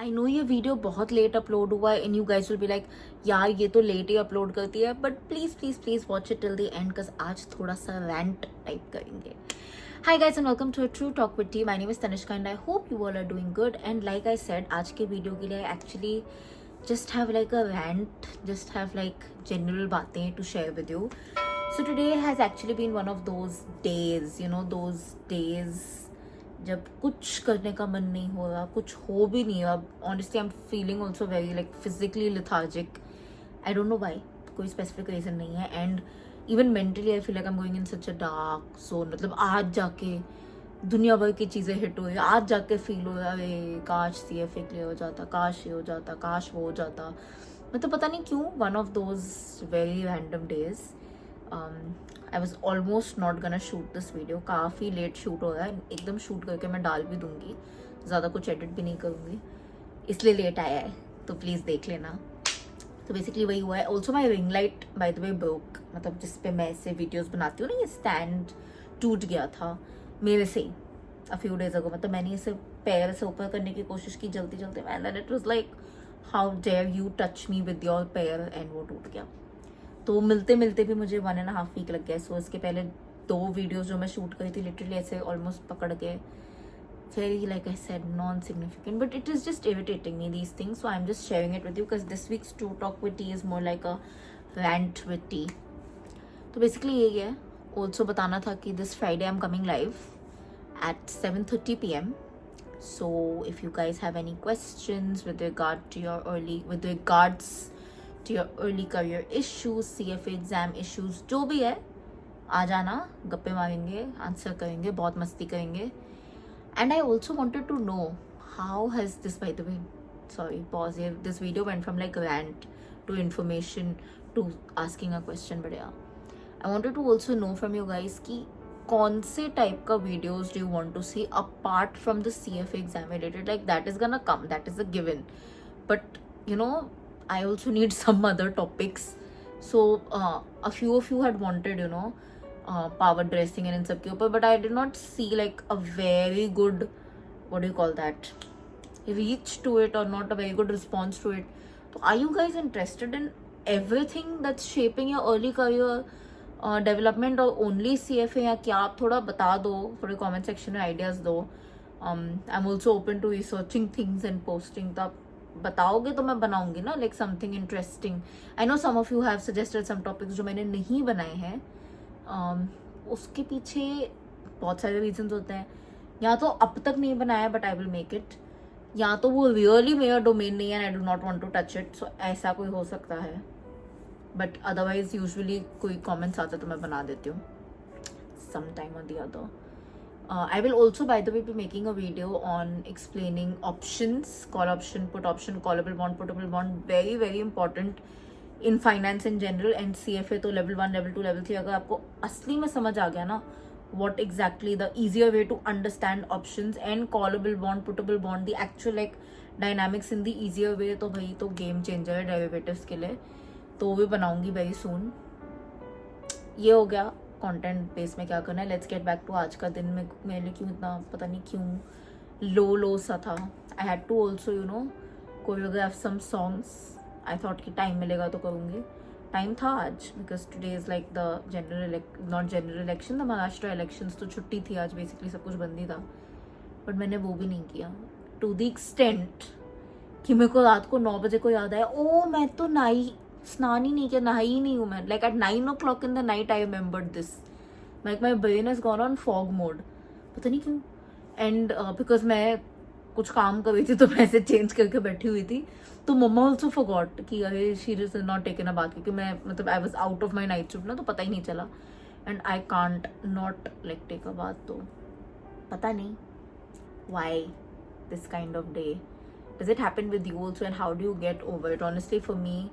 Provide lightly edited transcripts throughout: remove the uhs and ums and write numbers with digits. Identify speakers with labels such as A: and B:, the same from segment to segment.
A: I know ये video बहुत late upload हुआ है and you guys will be like यार ये तो लेट ही अपलोड करती है, but please please please watch it till the end because आज थोड़ा सा रैंट टाइप करेंगे. Hi guys and welcome to a True Talk with Tea. My name is Tanishka and I hope you all are doing good. And like I said, आज के video के लिए actually just have like a rant, just have like general बातें to share with you. So today has actually been one of those days, you know, those days जब कुछ करने का मन नहीं हो रहा, कुछ हो भी नहीं रहा. Honestly, I'm feeling also very like physically lethargic. I don't know why. कोई specific reason नहीं है. And even mentally I feel like I'm going in such a dark zone. मतलब आज जाके दुनिया भर की चीज़ें हिट हुई, आज जाके फील हो रहा है काश CFA क्लियर हो जाता, काश ये हो जाता, काश वो हो जाता. मतलब पता नहीं क्यों one of those very random days. I was almost not gonna shoot this video. काफ़ी लेट शूट हो रहा है, एकदम शूट करके मैं डाल भी दूंगी, ज़्यादा कुछ एडिट भी नहीं करूँगी, इसलिए लेट आया है, तो प्लीज़ देख लेना. तो बेसिकली वही हुआ है. Also my ring light by the way broke, मतलब जिस पे मैं ऐसे वीडियोस बनाती हूँ ना, ये स्टैंड टूट गया था मेरे से ही अ फ्यू डेज अगो. मतलब मैंने इसे पैर से ऊपर करने की कोशिश की जल्दी जल्दी में, and it was like how dare you touch me with your पैर, एंड वो टूट गया. तो मिलते मिलते भी मुझे 1.5 वीक लग गया. सो इसके पहले 2 वीडियोज़ जो मैं शूट करी थी लिटरली ऐसे ऑलमोस्ट पकड़ के, very like I said non-significant, but it is just irritating me these things, so I'm just sharing it with you because this week's True Talk with Tea is more like a rant with tea. तो basically यही है. Also बताना था कि this Friday I'm coming live at 7:30 p.m. So if you guys have any questions with regards to your early career issues, CFA exam issues, जो भी है आ जाना, गप्पे मारेंगे, आंसर करेंगे, बहुत मस्ती करेंगे. And I also wanted to know how has this, by the way, sorry, pause here. This video went from like rant to information to asking a question, but yeah, I wanted to also know from you guys कि कौन से type का videos do you want to see apart from the CFA exam related? Like that is gonna come, that is a given. But you know, I also need some other topics. So a few of you had wanted, you know, power dressing and इन सब के ऊपर, but I did not see like a very good, what do you call that, reach to it और not a very good response to it. तो are you guys interested in everything that's shaping your early career development और only CFA, या क्या? आप थोड़ा बता दो, थोड़े कॉमेंट सेक्शन में आइडियाज़ दो. I am also open to researching things and posting. तो आप बताओगे तो मैं बनाऊंगी ना, like something interesting. I know some of you have suggested some topics जो मैंने नहीं बनाए हैं. उसके पीछे बहुत सारे रीजंस होते हैं. या तो अब तक नहीं बनाया but I will make it, या तो वो रियली मेरा डोमेन नहीं है and I do not want to touch it. So ऐसा कोई हो सकता है, बट अदरवाइज यूजुअली कोई कमेंट्स आता तो मैं बना देती हूँ सम टाइम और the other. I will also, by the way, be making a video on explaining options, call option, put option, callable bond, puttable bond, very very important in finance in general. And CFA तो level 1, level 2, level 3 अगर आपको असली में समझ आ गया ना, what exactly the easier way to understand options and callable bond, puttable bond, the actual like dynamics in the easier way, तो भाई तो गेम चेंजर है डेरिवेटिव्स के लिए. तो वो भी बनाऊंगी वेरी सून. ये हो गया कंटेंट बेस में क्या करना है. लेट्स गेट बैक टू आज का दिन में मेरे लिए क्यों इतना पता नहीं क्यों लो सा था. I had to also you know choreograph some songs. I thought कि टाइम मिलेगा तो करूँगी. टाइम था आज because today is like the not general election, the Maharashtra elections. तो छुट्टी थी आज, बेसिकली सब कुछ बंद ही था, बट मैंने वो भी नहीं किया टू द एक्सटेंट कि मेरे को रात को 9 बजे को याद आया, ओ मैं तो स्नान ही नहीं किया, नहाई ही नहीं हूँ मैं. Like at 9 o'clock in the night I remembered this. Like my brain is gone on fog mode, पता नहीं क्यों. एंड बिकॉज मैं कुछ काम कर रही थी तो मैं ऐसे चेंज करके बैठी हुई थी, तो मम्मा ऑल्सो फॉरगॉट कि अरे she is not taken a bath, क्योंकि मैं मतलब I was out of my night shift ना, तो पता ही नहीं चला. And I can't not like take a bath. तो पता नहीं why this kind of day. Does it happen with you also and how do you get over it? Honestly for me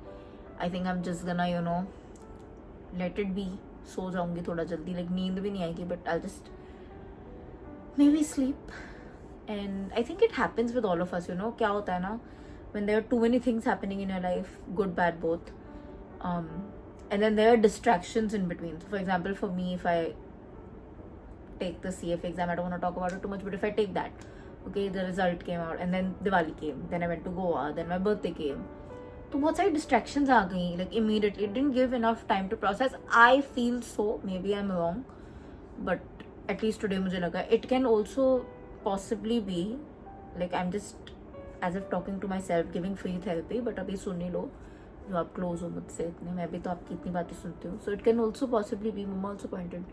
A: I think I am just gonna you know let it be. सो जाऊंगी थोड़ा जल्दी, like नींद भी नहीं आएगी, but I just may be sleep. And I think it happens with all of us, you know. क्या होता है ना, when there are too many things happening in your life, good, bad, both, and then there are distractions in between. So for example, for me, if I take the CFA exam, I don't want to talk about it too much, but if I take that, Okay, the result came out and then Diwali came, then I went to Goa, then my birthday came. तो बहुत सारी distractions आ गई, like immediately. It didn't give enough time to process. I feel so, maybe I'm wrong, but at least today मुझे लगा it can also possibly be like I'm just as if talking to myself, giving free therapy. But अभी सुन ही लो, जो आप close हो मुझसे इतने, मैं भी तो आपकी इतनी बातें सुनती हूँ. So it can also possibly be, mama also pointed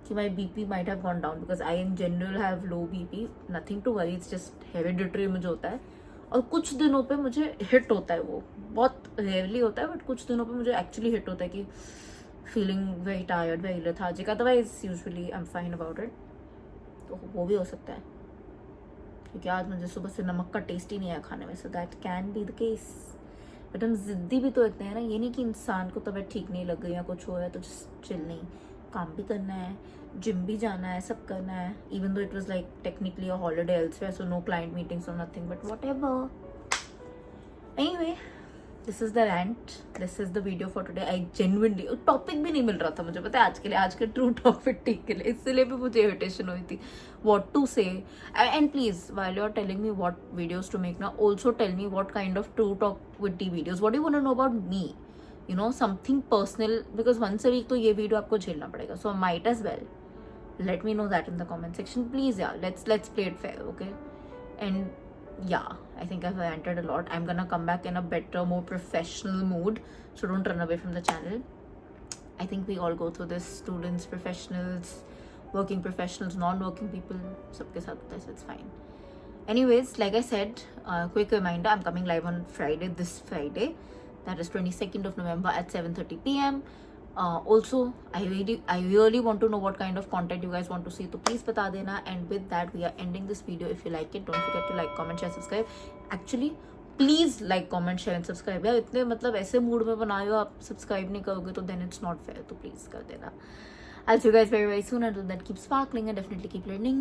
A: कि my BP might have gone down because I in general have low BP. Nothing to worry, it's just hereditary मुझे होता है. और कुछ दिनों पे मुझे हिट होता है, वो बहुत रेयरली होता है, बट कुछ दिनों पे मुझे एक्चुअली हिट होता है कि feeling very tired, very lethargic. Otherwise usually I am fine about it. तो वो भी हो सकता है क्योंकि आज मुझे सुबह से नमक का टेस्ट ही नहीं आया खाने में. So that can be the case. But हम जिद्दी भी तो इतने हैं ना. ये नहीं कि इंसान को तबीयत ठीक नहीं लग गई या कुछ हो रहा है तो जस्ट चिल. नहीं, काम भी करना है, जिम भी जाना है, सब करना है. Even though it was like technically a holiday elsewhere, so no client meetings और nothing, but whatever. Anyway, this is the rant, this is the video for today. I genuinely, topic भी नहीं मिल रहा था मुझे, पता है, आज के लिए, आज के ट्रू टॉपिक ठीक के लिए. इसलिए भी मुझे इरिटेशन हुई थी what to say. And please, while you're telling me what videos to make now, also tell me what kind of true talk with tea videos, what do you want to know about me, you know, something personal, because once a week तो ये video आपको झेलना पड़ेगा. So might as well let me know that in the comment section, please. Yeah, let's play it fair, okay? And yeah, I think I've ranted a lot. I'm gonna come back in a better, more professional mood, so don't run away from the channel. I think we all go through this, students, professionals, working professionals, non-working people, सबके साथ होता है, so it's fine. Anyways, like I said, quick reminder, I'm coming live on Friday, this Friday, that is 22nd of November at 7:30 p.m. Also, I really want to know what kind of content you guys want to see, तो please बता देना. And with that, we are ending this video. If you like it, don't forget to like, comment, share, subscribe. Actually, please like, comment, share and subscribe. यार इतने मतलब ऐसे mood में बना रहे हो, आप सब्सक्राइब नहीं करोगे तो then it's not fair, तो please कर देना. I'll see you guys very, very soon. Until then, keep sparkling and definitely keep learning.